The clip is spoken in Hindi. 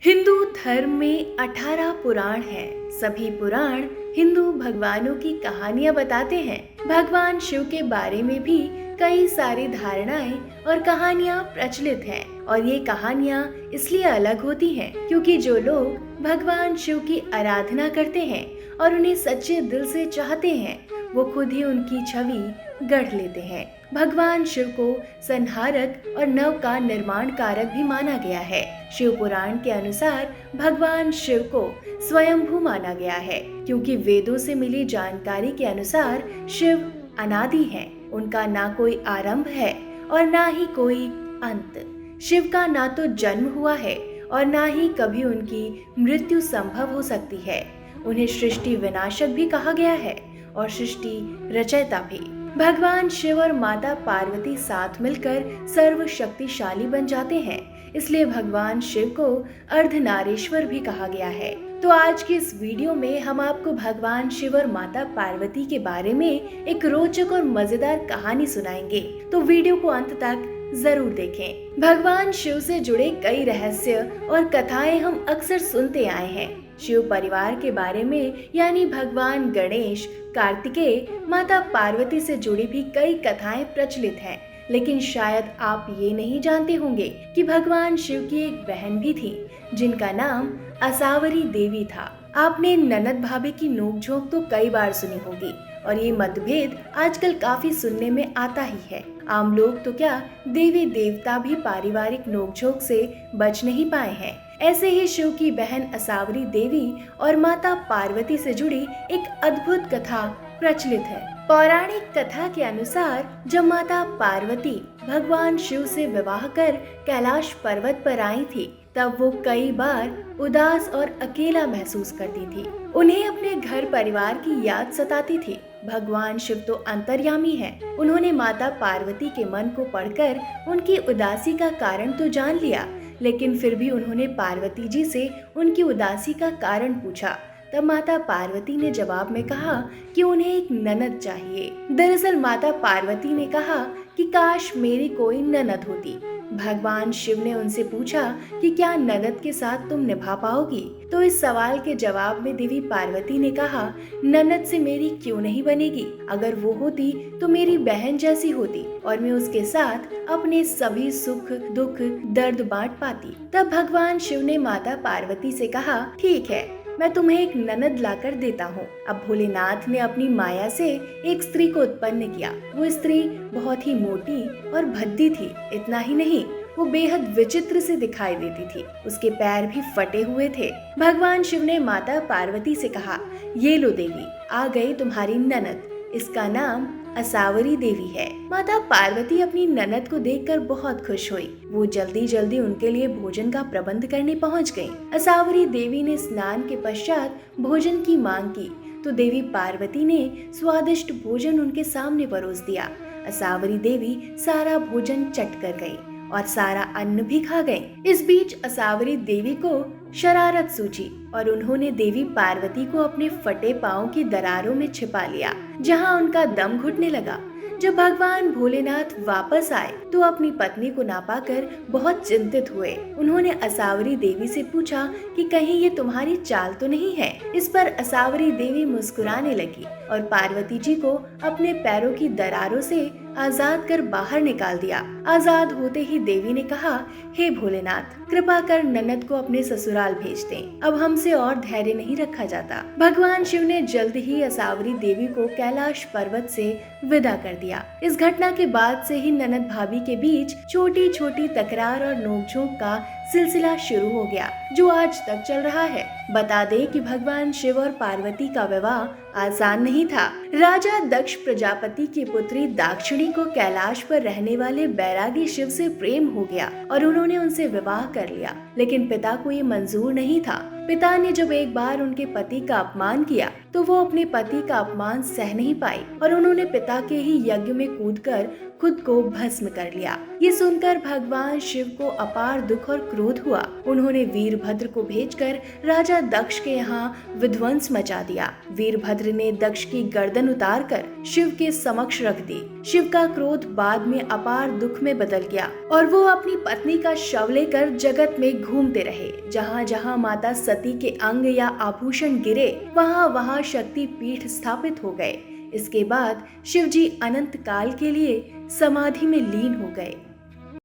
हिंदू धर्म में 18 पुराण हैं। सभी पुराण हिंदू भगवानों की कहानियां बताते हैं। भगवान शिव के बारे में भी कई सारी धारणाएं और कहानियां प्रचलित हैं और ये कहानियां इसलिए अलग होती हैं क्योंकि जो लोग भगवान शिव की आराधना करते हैं और उन्हें सच्चे दिल से चाहते हैं वो खुद ही उनकी छवि गढ़ लेते हैं। भगवान शिव को संहारक और नव का निर्माण कारक भी माना गया है। शिव पुराण के अनुसार भगवान शिव को स्वयंभू माना गया है क्योंकि वेदों से मिली जानकारी के अनुसार शिव अनादि हैं। उनका ना कोई आरंभ है और ना ही कोई अंत। शिव का ना तो जन्म हुआ है और ना ही कभी उनकी मृत्यु संभव हो सकती है। उन्हें सृष्टि विनाशक भी कहा गया है और सृष्टि रचयिता भी। भगवान शिव और माता पार्वती साथ मिलकर सर्वशक्तिशाली बन जाते हैं, इसलिए भगवान शिव को अर्धनारीश्वर भी कहा गया है। तो आज की इस वीडियो में हम आपको भगवान शिव और माता पार्वती के बारे में एक रोचक और मजेदार कहानी सुनाएंगे, तो वीडियो को अंत तक जरूर देखें। भगवान शिव से जुड़े कई रहस्य और कथाएं हम अक्सर सुनते आए हैं। शिव परिवार के बारे में यानी भगवान गणेश, कार्तिकेय, माता पार्वती से जुड़ी भी कई कथाएं प्रचलित हैं। लेकिन शायद आप ये नहीं जानते होंगे कि भगवान शिव की एक बहन भी थी जिनका नाम असावरी देवी था। आपने ननद भाभी की नोकझोंक तो कई बार सुनी होगी और ये मतभेद आजकल काफी सुनने में आता ही है। आम लोग तो क्या, देवी देवता भी पारिवारिक नोकझोंक से बच नहीं पाए हैं। ऐसे ही शिव की बहन असावरी देवी और माता पार्वती से जुड़ी एक अद्भुत कथा प्रचलित है। पौराणिक कथा के अनुसार जब माता पार्वती भगवान शिव से विवाह कर कैलाश पर्वत पर आई थी, तब वो कई बार उदास और अकेला महसूस करती थी। उन्हें अपने घर परिवार की याद सताती थी। भगवान शिव तो अंतर्यामी हैं। उन्होंने माता पार्वती के मन को पढ़कर उनकी उदासी का कारण तो जान लिया, लेकिन फिर भी उन्होंने पार्वती जी से उनकी उदासी का कारण पूछा। तब माता पार्वती ने जवाब में कहा कि उन्हें एक ननद चाहिए। दरअसल माता पार्वती ने कहा कि काश मेरी कोई ननद होती। भगवान शिव ने उनसे पूछा कि क्या ननद के साथ तुम निभा पाओगी? तो इस सवाल के जवाब में देवी पार्वती ने कहा, ननद से मेरी क्यों नहीं बनेगी? अगर वो होती तो मेरी बहन जैसी होती और मैं उसके साथ अपने सभी सुख दुख दर्द बांट पाती। तब भगवान शिव ने माता पार्वती से कहा, ठीक है, मैं तुम्हें एक ननद लाकर देता हूँ। अब भोलेनाथ ने अपनी माया से एक स्त्री को उत्पन्न किया। वो स्त्री बहुत ही मोटी और भद्दी थी। इतना ही नहीं, वो बेहद विचित्र से दिखाई देती थी। उसके पैर भी फटे हुए थे। भगवान शिव ने माता पार्वती से कहा, ये लो देवी, आ गई तुम्हारी ननद। इसका नाम असावरी देवी है। माता पार्वती अपनी ननद को देखकर बहुत खुश हुई। वो जल्दी जल्दी उनके लिए भोजन का प्रबंध करने पहुंच गईं। असावरी देवी ने स्नान के पश्चात भोजन की मांग की तो देवी पार्वती ने स्वादिष्ट भोजन उनके सामने परोस दिया। असावरी देवी सारा भोजन चट कर गई और सारा अन्न भी खा गई। इस बीच असावरी देवी को शरारत सूझी और उन्होंने देवी पार्वती को अपने फटे पांव की दरारों में छिपा लिया, जहां उनका दम घुटने लगा। जब भगवान भोलेनाथ वापस आए तो अपनी पत्नी को ना पाकर बहुत चिंतित हुए। उन्होंने असावरी देवी से पूछा कि कहीं ये तुम्हारी चाल तो नहीं है। इस पर असावरी देवी मुस्कुराने लगी और पार्वती जी को अपने पैरों की दरारों से आजाद कर बाहर निकाल दिया। आजाद होते ही देवी ने कहा, हे भोलेनाथ, कृपा कर ननद को अपने ससुराल भेज दें। अब हमसे और धैर्य नहीं रखा जाता। भगवान शिव ने जल्द ही असावरी देवी को कैलाश पर्वत से विदा कर दिया। इस घटना के बाद से ही ननद भाभी के बीच छोटी छोटी तकरार और नोकझोंक का सिलसिला शुरू हो गया, जो आज तक चल रहा है। बता दें कि भगवान शिव और पार्वती का विवाह आसान नहीं था। राजा दक्ष प्रजापति की पुत्री दाक्षिणी को कैलाश पर रहने वाले बैरागी शिव से प्रेम हो गया और उन्होंने उनसे विवाह कर लिया, लेकिन पिता को ये मंजूर नहीं था। पिता ने जब एक बार उनके पति का अपमान किया तो वो अपने पति का अपमान सह नहीं पाई और उन्होंने पिता के ही यज्ञ में कूदकर खुद को भस्म कर लिया। ये सुनकर भगवान शिव को अपार दुख और क्रोध हुआ। उन्होंने वीरभद्र को भेजकर राजा दक्ष के यहाँ विध्वंस मचा दिया। वीरभद्र ने दक्ष की गर्दन उतारकर शिव के समक्ष रख दी। शिव का क्रोध बाद में अपार दुख में बदल गया और वो अपनी पत्नी का शव लेकर जगत में घूमते रहे। जहाँ जहाँ माता सती के अंग या आभूषण गिरे वहाँ वहाँ शक्ति पीठ स्थापित हो गए। इसके बाद शिवजी अनंत काल के लिए समाधि में लीन हो गए।